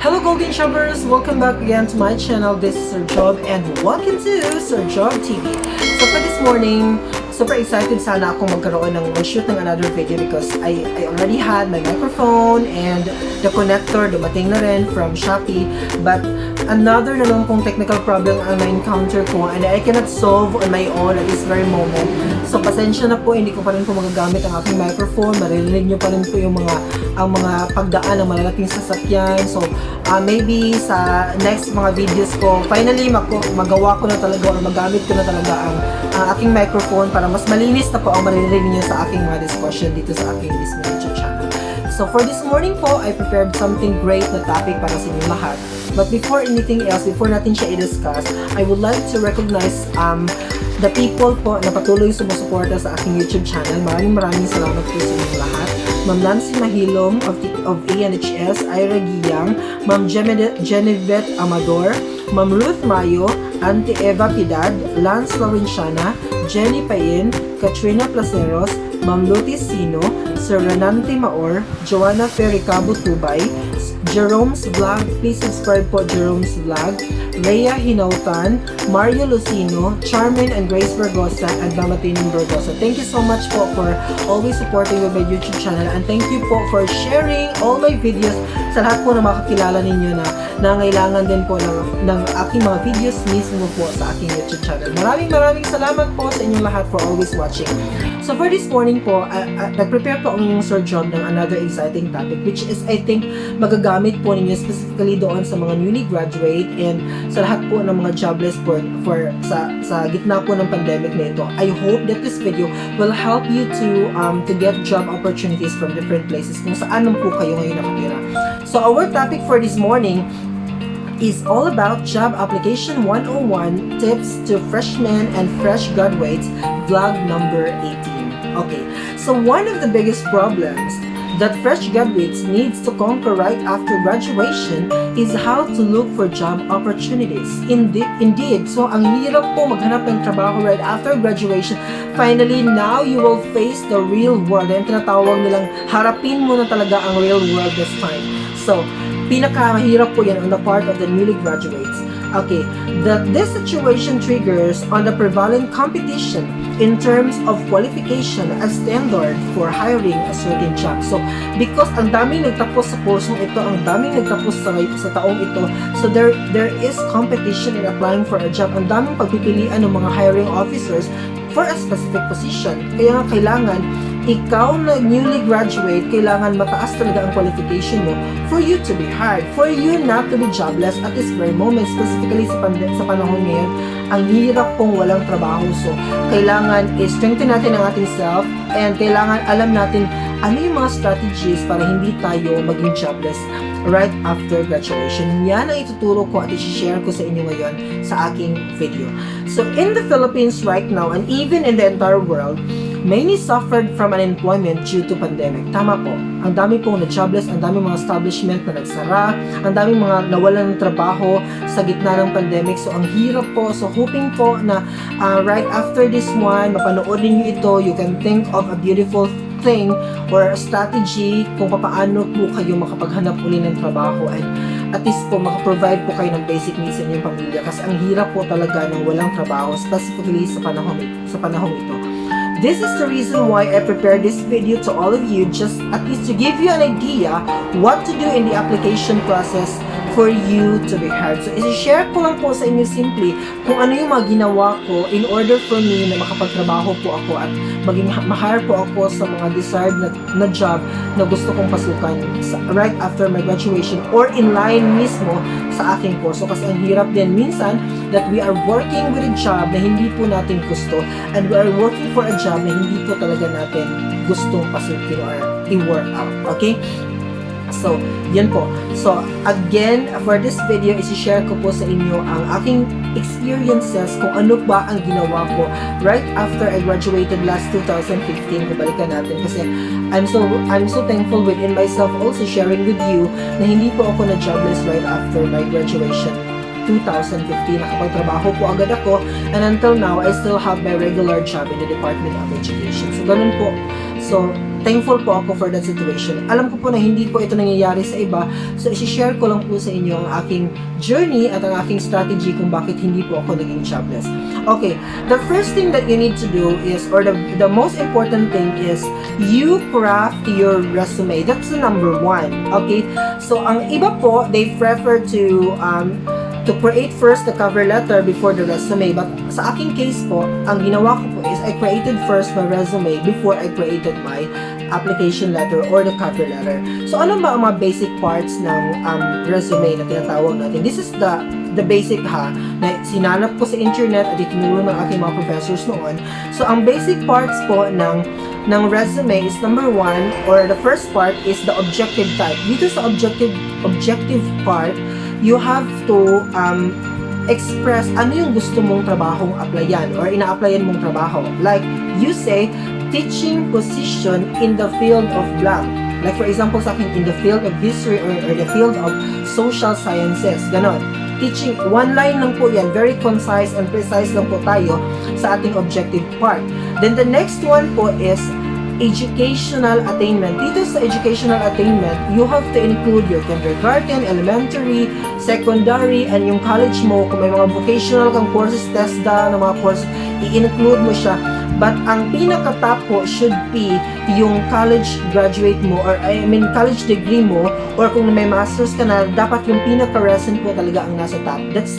Hello Golden Shoppers! Welcome back again to my channel. This is Sir Job and welcome to Sir Job TV. So for this morning, super excited sana akong mag-shoot ng another video because I already had my microphone and the connector dumating na rin from Shopee, but another naman pong technical problem ang na-encounter ko and I cannot solve on my own at this very moment. So pasensya na po, hindi ko pa rin po magagamit ang aking microphone. Maririnig nyo pa rin po yung mga pagdaan ng malalaking sasakyan. So maybe sa next mga videos ko, finally magawa ko na talaga o magamit ko na talaga ang aking microphone para mas malinis na po ang maririnig niyo sa aking mga discussion dito sa aking mismo YouTube channel. So for this morning po, I prepared something great na topic para sa inyo lahat. But before anything else, before natin siya i-discuss, I would like to recognize the people po na patuloy sumusuporta sa aking YouTube channel. Maraming salamat po sa inyong lahat. Ma'am Nancy Mahilom of ANHS, Ira Giyang, Ma'am Genevieve Amador, Ma'am Ruth Mayo, Auntie Eva Pidad, Lance Laurenciana, Jenny Payen, Katrina Placeros, Ma'am Lutis Sino, Sir Renante Maor, Joanna Ferricabo Tubay, Jerome's Vlog, please subscribe po Jerome's Vlog, Rhea Hinautan, Mario Lucino, Charmin and Grace Vergosa, and Mamatinin Vergosa. Thank you so much po for always supporting with my YouTube channel, and thank you po for sharing all my videos sa lahat po na makakilala ninyo na nangailangan din po ng aking mga videos mismo po sa aking YouTube channel. Maraming salamat po sa inyong lahat for always watching. So for this morning po, nag-prepare po ang Sir Job ng another exciting topic, which is I think magagamit po ninyo specifically doon sa mga newly graduate and sa lahat po ng mga jobless po sa gitna po ng pandemic na ito. I hope that this video will help you to get job opportunities from different places kung saan po kayo ngayon nakatira. So our topic for this morning is all about job application 101 tips to freshmen and fresh graduates, vlog number 18. Okay, so one of the biggest problems that fresh graduates needs to conquer right after graduation is how to look for job opportunities. Indeed, so ang hirap po maghanap ng trabaho right after graduation. Finally, now you will face the real world. Yung tinatawag nilang harapin mo na talaga ang real world this time. So, pinakamahirap po yan on the part of the newly graduates. Okay, this situation triggers on the prevalent competition in terms of qualification as standard for hiring a certain job. So, because ang daming nagtapos sa kursong ito, ang daming nagtapos sa taong ito, so there is competition in applying for a job. Ang daming pagpipilian ng mga hiring officers for a specific position. Kaya nga kailangan ikaw na newly graduate, kailangan mataas talaga ang qualification mo for you to be hired, for you not to be jobless at this very moment, specifically sa panahon ngayon. Ang hirap pong walang trabaho. So, kailangan i-strengthen natin ang ating self and kailangan alam natin ano yung mga strategies para hindi tayo maging jobless right after graduation. Yan ang ituturo ko at i-share ko sa inyo ngayon sa aking video. So, in the Philippines right now and even in the entire world, many suffered from unemployment due to pandemic. Tama po. Ang dami pong na-jobless, ang dami mga establishment na nagsara, ang dami mga nawalan ng trabaho sa gitna ng pandemic. So, ang hirap po. So, hoping po na right after this one, mapanood niyo ito, you can think of a beautiful thing or a strategy kung paano po kayo makapaghanap uli ng trabaho and at least po makaprovide po kayo ng basic needs sa inyong pamilya kasi ang hirap po talaga ng walang trabaho, specifically sa panahong ito. This is the reason why I prepared this video to all of you, just at least to give you an idea what to do in the application process for you to be hired. So, i-share ko lang po sa inyo simply kung ano yung mga ginawa ko in order for me na makapagtrabaho po ako at maging ma-hire po ako sa mga desired na job na gusto kong pasukan right after my graduation or in line mismo sa aking kurso. Kasi ang hirap din minsan that we are working with a job na hindi po natin gusto and we are working for a job na hindi po talaga natin gustong pasukin or i-work out. Okay? So, yan po. So, again, for this video, isi-share ko po sa inyo ang aking experiences kung ano ba ang ginawa ko right after I graduated last 2015. Kubalikan natin kasi I'm so thankful within myself also sharing with you na hindi po ako na-jobless right after my graduation 2015. Nakapagtrabaho po agad ako and until now, I still have my regular job in the Department of Education. So, ganun po. So, thankful po ako for that situation. Alam ko po na hindi po ito nangyayari sa iba, so i-share ko lang po sa inyo ang aking journey at ang aking strategy kung bakit hindi po ako naging jobless. Okay, the first thing that you need to do is, or the most important thing is, you craft your resume. That's the number one. Okay, so ang iba po, they prefer to create first the cover letter before the resume. But sa aking case po, ang ginawa ko po is I created first my resume before I created my application letter or the cover letter. So ano ba ang mga basic parts ng resume na tinatawag natin? This is the basic na sinanap ko sa internet at itinuro ng aking mga professors noon. So ang basic parts po ng resume is number one, or the first part is the objective type. Dito sa objective part, you have to express ano yung gusto mong trabahong applyan or ina-applyan mong trabaho. Like, you say, teaching position in the field of blank. Like, for example, sa akin, in the field of history or the field of social sciences. Ganon. Teaching, one line lang po yan. Very concise and precise lang po tayo sa ating objective part. Then, the next one po is educational attainment. Dito sa educational attainment, you have to include your kindergarten, elementary, secondary, and yung college mo. Kung may mga vocational kang courses, TESDA, na mga courses, i-include mo siya. But ang pinaka-top po should be yung college graduate mo, or college degree mo, or kung may master's ka na, dapat yung pinaka-recent po talaga ang nasa top. That's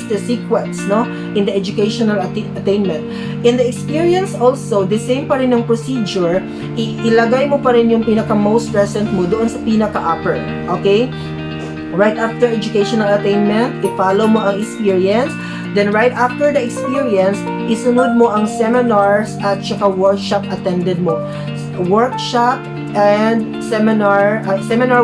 the sequence, no? In the educational attainment. In the experience also, the same pa rin ang procedure, ilagay mo pa rin yung pinaka-most recent mo doon sa pinaka-upper. Okay? Right after educational attainment, i-follow mo ang experience. Then right after the experience, isunod mo ang seminars at saka workshop attended mo. Workshop and seminar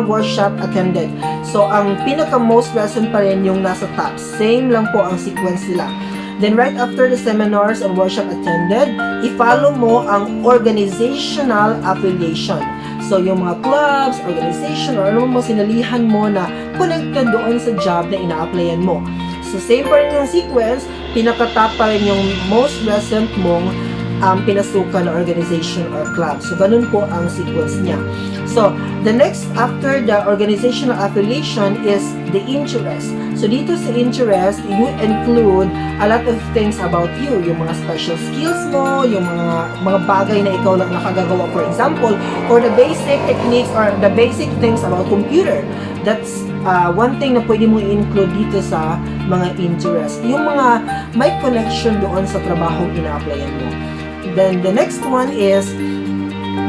workshop attended. So, ang pinaka-most recent pa rin yung nasa top. Same lang po ang sequence nila. Then, right after the seminars and workshop attended, i-follow mo ang organizational affiliation. So, yung mga clubs, organization, or ano mo sinalihan mo na connected doon sa job na ina-applyan mo. So, same pa rin yung sequence, pinaka-top pa rin yung most recent mong pinasukan na organization or club. So, ganun po ang sequence niya. So, the next after the organizational affiliation is the interest. So, dito sa interest, you include a lot of things about you. Yung mga special skills mo, yung mga bagay na ikaw lang nakagagawa, for example, or the basic techniques or the basic things about computer. That's one thing na pwede mo i-include dito sa mga interest. Yung mga may connection doon sa trabahong ina-applyan mo. Then the next one is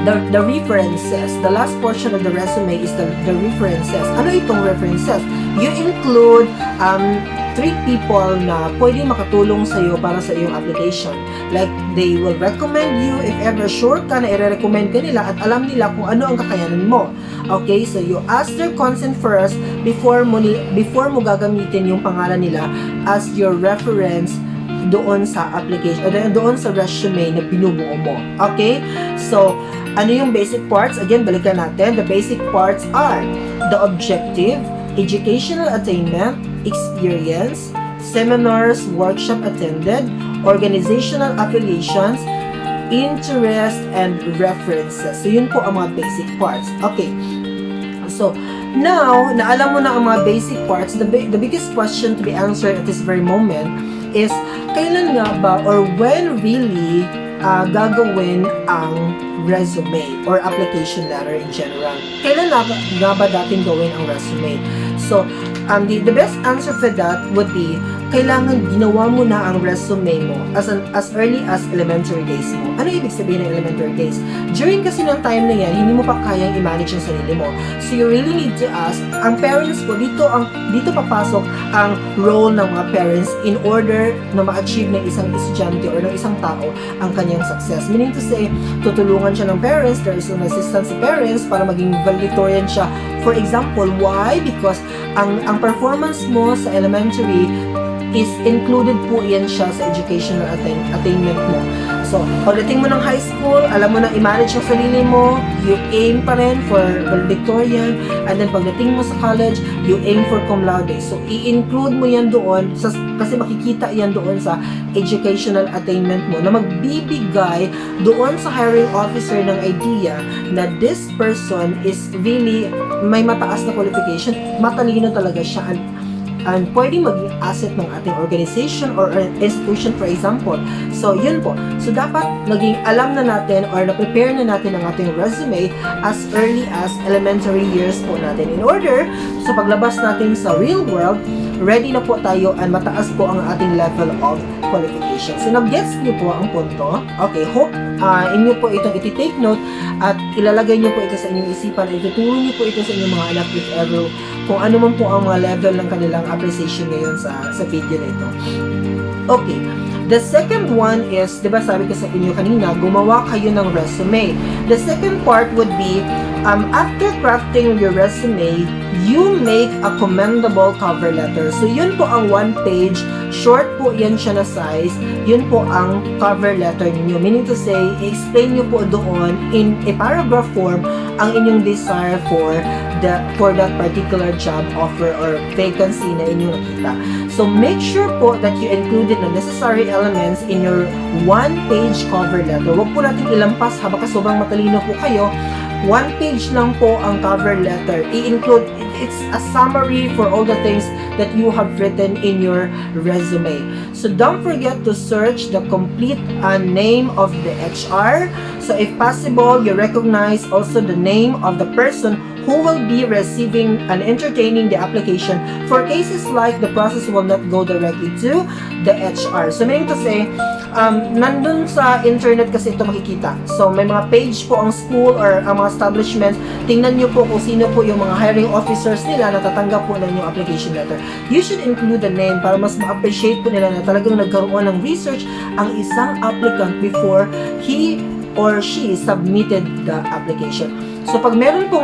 the references. The last portion of the resume is the references. Ano itong references? You include 3 people na pwede makatulong sa iyo para sa iyong application. Like, they will recommend you if ever sure ka na i-recommend ka nila at alam nila kung ano ang kakayanan mo. Okay, so you ask their consent first before mo gagamitin yung pangalan nila as your reference doon sa application, o doon sa resume na binubuo mo. Okay? So, ano yung basic parts? Again, balikan natin. The basic parts are the objective, educational attainment, experience, seminars, workshop attended, organizational affiliations, interest, and references. So, yun po ang mga basic parts. Okay. So, now, na alam mo na ang mga basic parts, the biggest question to be answered at this very moment is, kailan nga ba or when really gagawin ang resume or application letter in general? Kailan nga ba dating gawin ang resume? So, the best answer for that would be, kailangan ginawa mo na ang resume mo as early as elementary days mo. Ano ibig sabihin ng elementary days? During kasi ng time na yan, hindi mo pa kayang i-manage ang sarili mo. So you really need to ask, ang parents po, dito papasok ang role ng mga parents in order na ma-achieve ng isang estudyante or ng isang tao ang kanyang success. Meaning to say, tutulungan siya ng parents, there is an assistance sa parents para maging valedictorian siya. For example, why? Because ang performance mo sa elementary is included po yan siya sa educational attainment mo. So, pagdating mo ng high school, alam mo na i-manage yung sarili mo, you aim pa rin for valedictorian, and then pagdating mo sa college, you aim for cum laude. So, i-include mo yan doon, kasi makikita yan doon sa educational attainment mo, na magbibigay doon sa hiring officer ng idea na this person is really may mataas na qualification, matalino talaga siya, and pwedeng maging asset ng ating organization or institution, for example. So, yun po. So, dapat naging alam na natin or na-prepare na natin ang ating resume as early as elementary years po natin. In order, so paglabas natin sa real world, ready na po tayo and mataas po ang ating level of qualification. So, nag-gets niyo po ang punto. Okay, hope inyo po itong iti-take note at ilalagay niyo po ito sa inyong isipan at ituturo niyo po ito sa inyong mga anak if ever kung ano man po ang mga level ng kanilang appreciation ngayon sa video na ito. Okay. The second one is, di ba sabi ko sa inyo kanina, gumawa kayo ng resume. The second part would be, after crafting your resume, you make a commendable cover letter. So, yun po ang one page, short po yan siya na size, yun po ang cover letter ninyo. Meaning to say, explain nyo po doon in a paragraph form ang inyong desire for that particular job offer or vacancy na inyong nakita. So, make sure po that you included the necessary elements in your one-page cover letter. Huwag po natin ilampas habang sobrang matalino po kayo. One page lang po ang cover letter. I-include, it's a summary for all the things that you have written in your resume. So don't forget to search the complete name of the HR. So if possible, you recognize also the name of the person who will be receiving and entertaining the application for cases like the process will not go directly to the HR. So meaning to say, nandun sa internet kasi ito makikita. So may mga page po ang school or ang mga establishments. Tingnan nyo po kung sino po yung mga hiring officers nila na tatanggap po ng yung application letter. You should include the name para mas ma-appreciate po nila na talagang nagkaroon ng research ang isang applicant before he or she submitted the application. So pag meron pong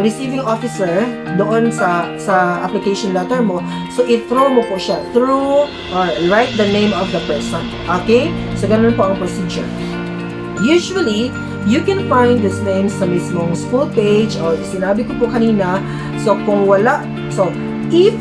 receiving officer doon sa application letter mo, so i-throw mo po siya through or write the name of the person. Okay? So ganun po ang procedure. Usually, you can find these names sa mismong school page or sinabi ko po kanina. So kung wala, so if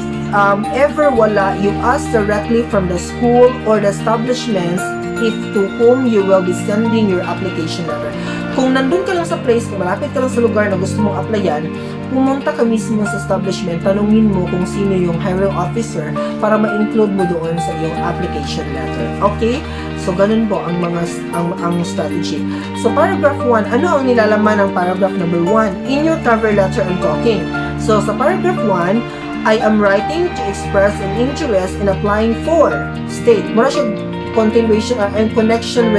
ever wala, you ask directly from the school or the establishments if to whom you will be sending your application letter. Kung nandun ka lang sa place, kung malapit ka lang sa lugar na gusto mong applyan, pumunta ka mismo sa establishment, tanungin mo kung sino yung hiring officer para ma-include mo doon sa iyong application letter. Okay? So, ganun po ang strategy. So, paragraph 1, ano ang nilalaman ng paragraph number 1? In your cover letter, I'm talking. So, sa paragraph 1, I am writing to express an interest in applying for state. Mura siya continuation and connection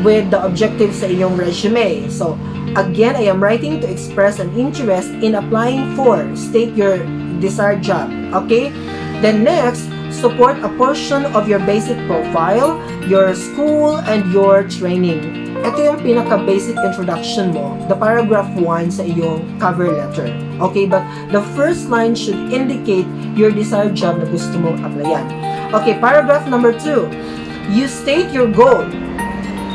with the objectives sa inyong resume. So, again, I am writing to express an interest in applying for, state your desired job. Okay? Then next, support a portion of your basic profile, your school, and your training. Ito yung pinaka-basic introduction mo, the paragraph 1 sa iyong cover letter. Okay? But the first line should indicate your desired job na gusto mong applyan. Okay, paragraph number 2. You state your goal.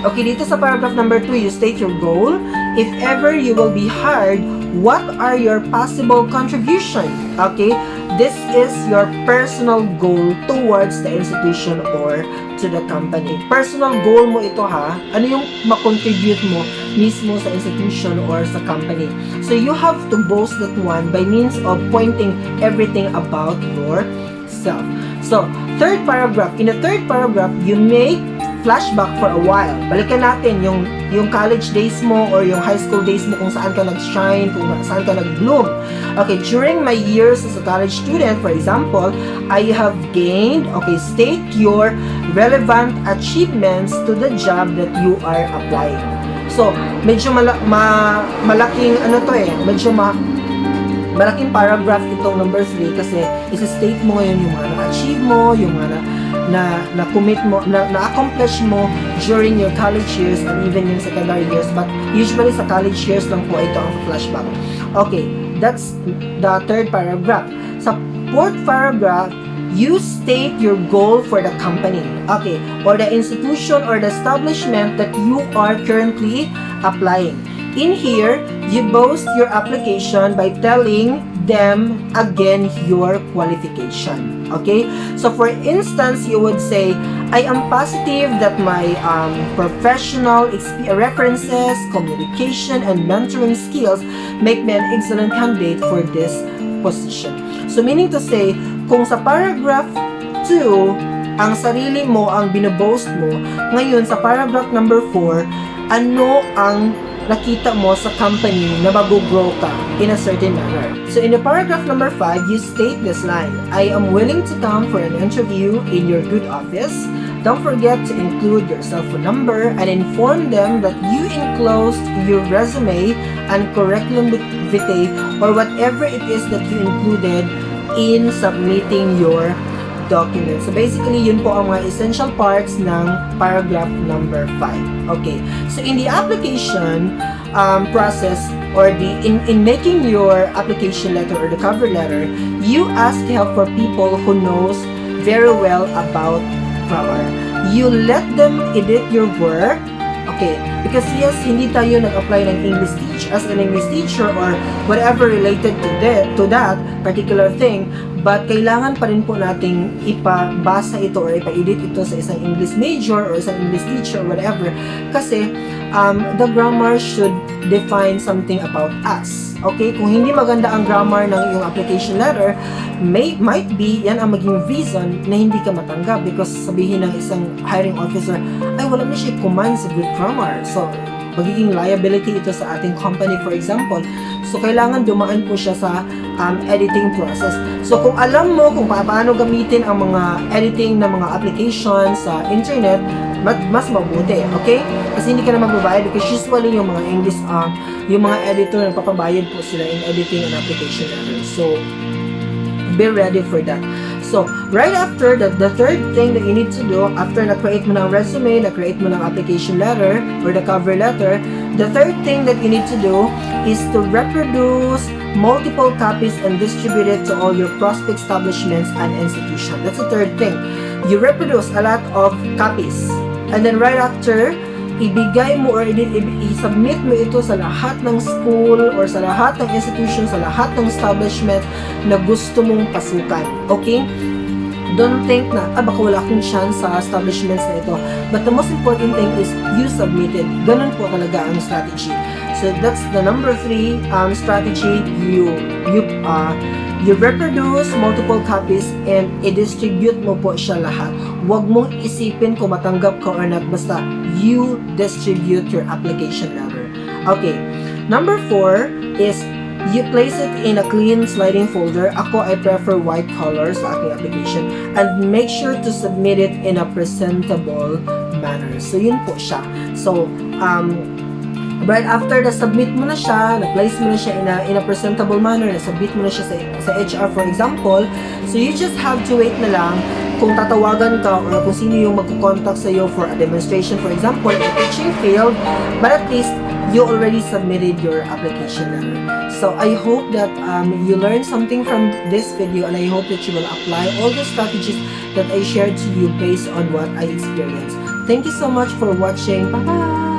Okay, dito sa paragraph number 2, you state your goal. If ever you will be hired, what are your possible contribution? Okay, this is your personal goal towards the institution or to the company. Personal goal mo ito ha. Ano yung makontribute mo mismo sa institution or sa company. So you have to boast that one by means of pointing everything about yourself. So, third paragraph. In the third paragraph, you make flashback for a while. Balikan natin yung college days mo or yung high school days mo kung saan ka nag-shine, kung saan ka nag-bloom. Okay, during my years as a college student, for example, I have gained, okay, state your relevant achievements to the job that you are applying. So, medyo malaking malaking paragraph itong number 3 kasi isa-state mo ngayon yung mga na-achieve mo, yung mga na-commit mo, na-accomplish mo during your college years and even yung secondary years. But usually sa college years lang po ito ang flashback. Okay, that's the third paragraph. Sa fourth paragraph, you state your goal for the company, okay, or the institution or the establishment that you are currently applying. In here, you boast your application by telling them again your qualification, okay? So for instance, you would say, I am positive that my professional references, communication, and mentoring skills make me an excellent candidate for this position. So meaning to say, kung sa paragraph 2, ang sarili mo ang binoboast mo, ngayon sa paragraph number 4, ano ang nakita mo sa company na mag-grow ka in a certain manner. So in the paragraph number 5, you state this line, I am willing to come for an interview in your good office. Don't forget to include your cell phone number and inform them that you enclosed your resume and curriculum vitae or whatever it is that you included in submitting your document. So basically, yun po ang mga essential parts ng paragraph number 5. Okay. So in the application process or in making your application letter or the cover letter, you ask help for people who knows very well about grammar. You let them edit your work. Okay, because yes, hindi tayo nag-apply ng English as an English teacher or whatever related to that particular thing, but kailangan pa rin po nating ipabasa ito or ipa-edit ito sa isang English major or isang English teacher or whatever, kasi the grammar should define something about us. Okay, kung hindi maganda ang grammar ng iyong application letter, might be yan ang maging reason na hindi ka matanggap, because sabihin ng isang hiring officer, ay wala na siya command sa good grammar. So, magiging liability ito sa ating company, for example. So, kailangan dumaan po siya sa editing process. So, kung alam mo kung paano gamitin ang mga editing ng mga application sa internet, mas mabuti, okay? Kasi hindi ka na magbabayad, because usually yung mga English, yung mga editor, nagpapabayad po sila in editing an application letter. So, be ready for that. So, right after that, the third thing that you need to do, after na-create mo ng resume, na-create mo ng application letter, or the cover letter, the third thing that you need to do is to reproduce multiple copies and distribute it to all your prospect establishments and institutions. That's the third thing. You reproduce a lot of copies. And then right after, ibigay mo or i-submit mo ito sa lahat ng school or sa lahat ng institution, sa lahat ng establishment na gusto mong pasukan. Okay? Don't think na, baka wala akong chance sa establishments na ito. But the most important thing is you submitted. Ganun po talaga ang strategy. So that's the number 3 strategy. You reproduce multiple copies and i-distribute mo po siya lahat. Huwag mong isipin kung matanggap ka or not, basta you distribute your application letter. Okay. Number 4 is you place it in a clean sliding folder. Ako, I prefer white color sa aking application, and make sure to submit it in a presentable manner. So, yun po siya. So, right after na-submit mo na siya, na-place mo na siya in a presentable manner, na-submit mo na siya sa HR, for example, so you just have to wait na lang kung tatawagan ka or kung sino yung magkukontact sa'yo for a demonstration, for example, in a teaching field, but at least you already submitted your application letter. So I hope that you learned something from this video, and I hope that you will apply all the strategies that I shared to you based on what I experienced. Thank you so much for watching. Bye-bye!